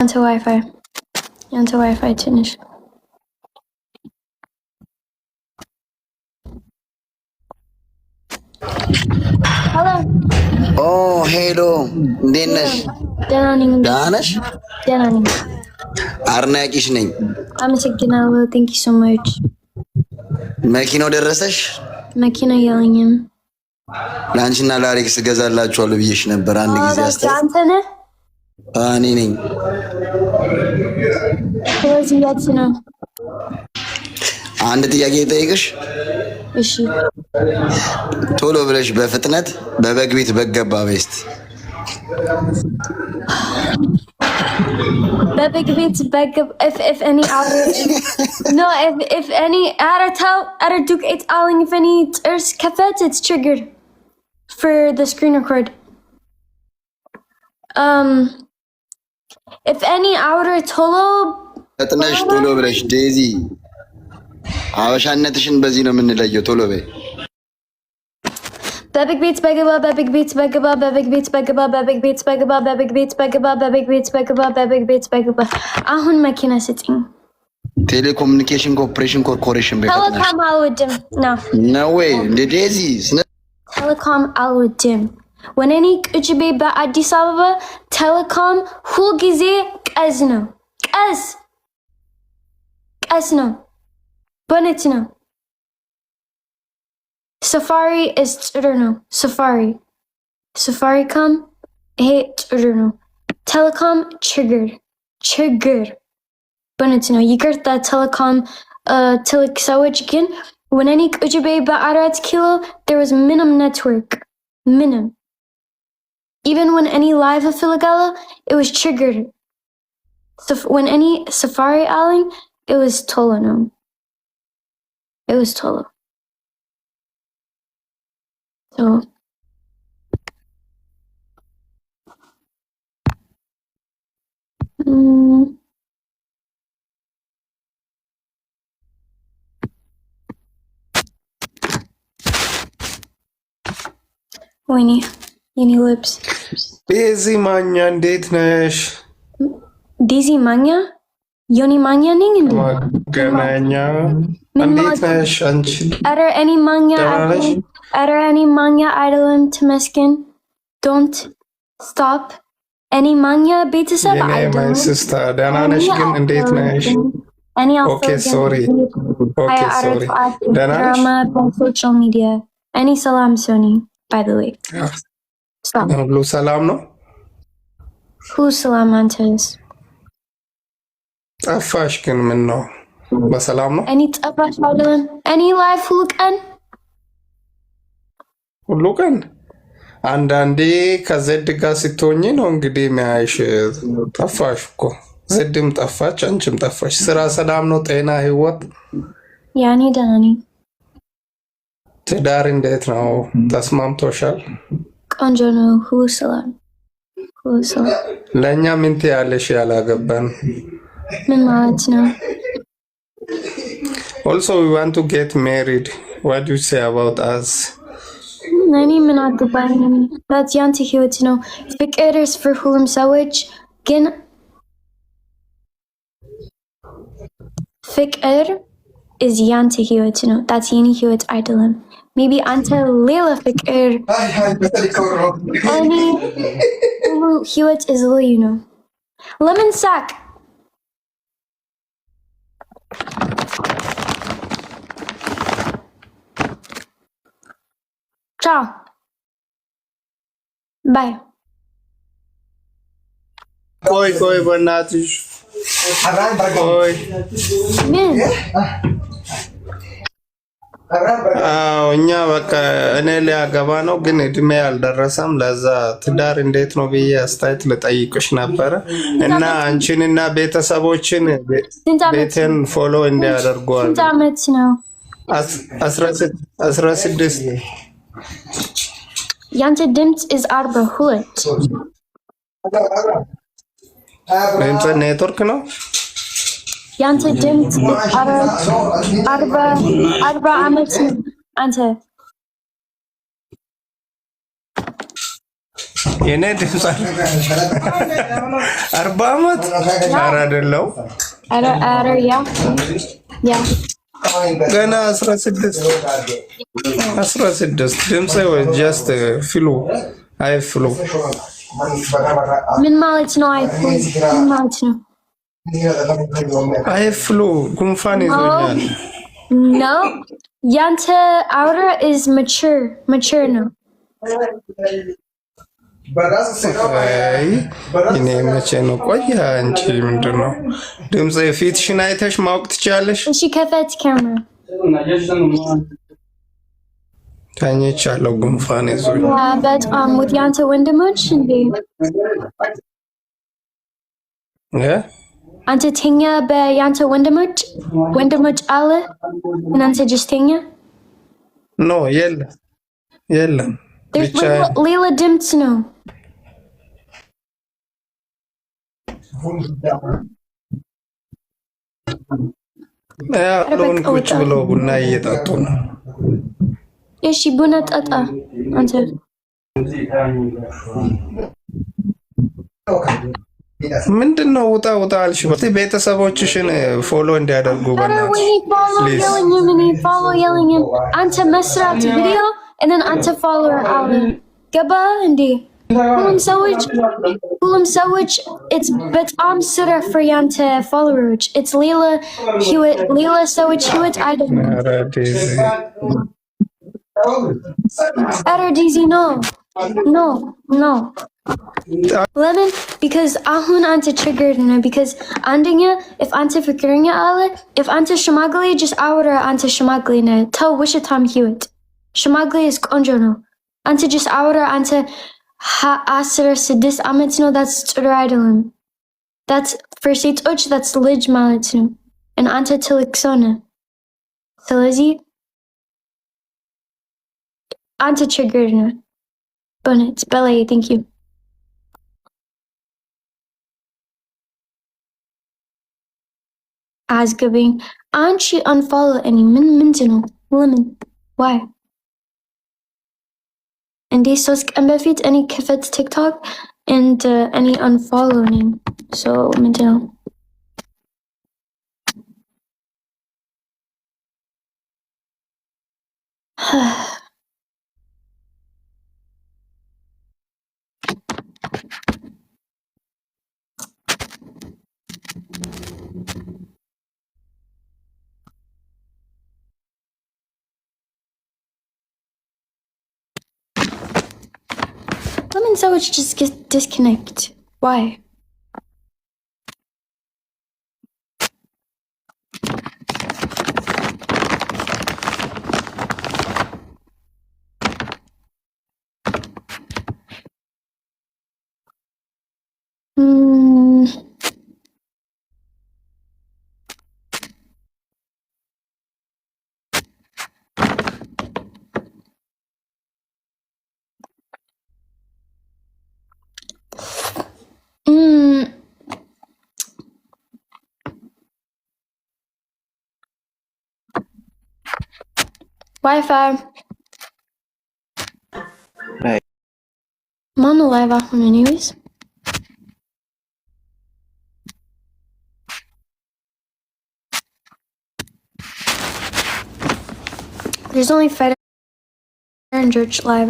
ያንተ ዋይፋይ ትንሽ ሄሎ እንዴት ነሽ? ደህና ነሽ? አድናቂሽ ነኝ። አመሰግናለሁ። ቴንክ ዩ ሶ ማች። መኪናው ደረሰሽ? መኪና የለኝም። ለአንቺና ለአሌክስ እገዛላችኋለሁ ብዬሽ ነበር አንድ ጊዜ አንተ ነህ? እኔ ነኝ። ስለዚህ የት ነው? አንድ ጥያቄ ልጠይቅሽ? እሺ። ቶሎ ብለሽ በፍጥነት በበግ ቤት በገባ በስት በበግ ቤት በገብ if any hour no if any at a duke it's all if any ጥርስ ከፈት it's triggered for the screen record. If any outer ፈጥነሽ ቶሎ ብለሽ ዴዚ አበሻነትሽን በዚህ ነው የምንለየው። ቶሎ በይ። በበግ ቤት በገባ በበግ ቤት በገባ በበግ ቤት በገባ በበግ ቤት በገባ በበግ ቤት በገባ በበግ ቤት በገባ በበግ ቤት በገባ። አሁን መኪና ስጪኝ። ቴሌኮሙኒኬሽን ኮርፖሬሽን ቤት ቴሌኮም አልወድም ነው ወይ እንደ ዴዚ ቴሌኮም አልወድም። ወነኔ ቅጅቤ በአዲስ አበባ ቴሌኮም ሁልጊዜ ቀዝ ነው በእውነት ነው። Safari is ጥሩ ነው። Safaricom ይሄ ጥሩ ነው። ቴሌኮም ችግር በእውነት ነው። ይቅርታ ቴሌኮም ትልቅ ሰዎች ግን ወነኔ ቅጅቤ በ4 ኪሎ there was minimum network even when any live እፈልጋለሁ it was triggered. When any Safari አለኝ it was ቶሎ ነው. It was ቶሎ. So ወይኔ የኔ ልብስ ዴዚ ማኛ እንዴት ነሽ? ዴዚ ማኛ ዮኒ ማኛ ነኝ እንዴ? ገናኛ እንዴት ነሽ አንቺ? ኧረ እኔ ማኛ አይደለም ተመስገን። ዶንት ስቶፕ እኔ ማኛ ቤተሰብ አይደለም። የኔ ሲስተር ደህና ነሽ ግን እንዴት ነሽ? ኦኬ ሶሪ ደህና ነሽ? በሶሻል ሚዲያ እኔ ሰላም ሶኒ by the way ሁሉ ሰላም ነው? ሁሉ ሰላም አንተስ? ጠፋሽ ግን ምን ነው? በሰላም ነው? እኔ ጠፋሽ አይደለም። እኔ ላይፍ ሁሉ ቀን አንዳንዴ ከዘድ ጋር ስትሆኚ ነው እንግዲህ የሚያይሽ። ጠፋሽ እኮ ዘድም ጠፋች፣ አንቺም ጠፋሽ። ስራ ሰላም ነው? ጤና ህይወት? ያኔ ደህና ነኝ። ትዳር እንዴት ነው? ተስማምቶሻል? ቆንጆ ነው። ሁሉ ሰላም። ለእኛ ምን ትያለሽ ያላገባን? ምን ማለት ነው? Also we want to get married. What do you say about us? እኔ ምን አገባኝ? that's ያንተ ህይወት ነው። ፍቅር for ሁሉም ሰዎች ግን ፍቅር is ያንተ ህይወት ነው። that's የኔ ህይወት አይደለም። maybe አንተ ሌላ ፍቅር እኔ ህይወት is ልዩ ነው። ለምን ሳቅ? Ciao. Bye. ቆይ በእናትሽ ቆይ። ምን? እኛ በቃ እኔ ሊያገባ ነው ግን እድሜ አልደረሰም። ለዛ ትዳር እንዴት ነው ብዬ አስተያየት ልጠይቅሽ ነበረ እና አንቺንና ቤተሰቦችን ቤቴን ፎሎ እንዲያደርጉ። ስንት ዓመት ነው? 16 ያንተ ድምፅ is 42 ኔትወርክ ነው። ያንተ ድምፅ 40 ዓመት አንተ የኔ ድምፅ 40 ዓመት ኧረ አይደለው ያ ገና 16 ድምፅ ጀስት ፍሉ አይ ፍሉ ምን ማለት ነው? ምን ማለት ነው? አይ ፍሉ ጉንፋን ይዞኛል። No, ያንተ አውራ is mature ነው። እኔ መቼ ነው ቆያ እንጂ ምንድን ነው ድምፅ ፊትሽን አይተሽ ማወቅ ትችያለሽ? እሺ ከፈት ካሜራ ተኝቻለሁ፣ ጉንፋን ይዞኝ። በጣም ውድ ያንተ ወንድሞች እንዴ? አንተ ተኛ በያንተ ወንድሞች አለ እናንተ ጀስት ተኛ? ኖ የለም ብቻ ሌላ ድምፅ ነው። ያለውን ቁጭ ብለው ቡና እየጠጡ ነው። እሺ ቡና ጠጣ አንተ። ምንድነው ውጣ አልሽ? ቤተሰቦችሽን ፎሎ እንዲያደርጉ አንተ መስራት ቪዲዮ እና አንተ ፎሎወር አለ ገባ እንዴ? ሁሉም ሰዎች በጣም ስራ ፍር ያንተ ፎሎወሮች ሌላ ሰዎች ህይወት አይደለም። ኧረ ዲዚ ኖ ለምን? ቢካዝ አሁን አንተ ችግር ነው። ቢካዝ አንደኛ if አንተ ፍቅረኛ አለ if አንተ ሽማግሌ ጅስ አውራ አንተ ሽማግሌ ነህ። ተው ውሸታም ህይወት። ሽማግሌ ቆንጆ ነው። አንተ ጅስ አውራ አንተ 16 ዓመት ነው። that's ጥሩ አይደለም። that's for ሴቶች that's ልጅ ማለት ነው። እና አንተ ትልቅ ሰው ነህ። ስለዚህ አንተ ችግር ነህ። በእውነት በላይ thank you አዝገበኝ አንቺ unfollow እኔ ምንድን ነው? ለምን? why? እንዴ 3 ቀን በፊት እኔ ክፈት ቲክቶክ and እኔ unfollow ነኝ። so ምንድን ነው? Women so much just get disconnect. Why? Wi-Fi. Right. I'm on the live one anyways. There's only Fed and Church live.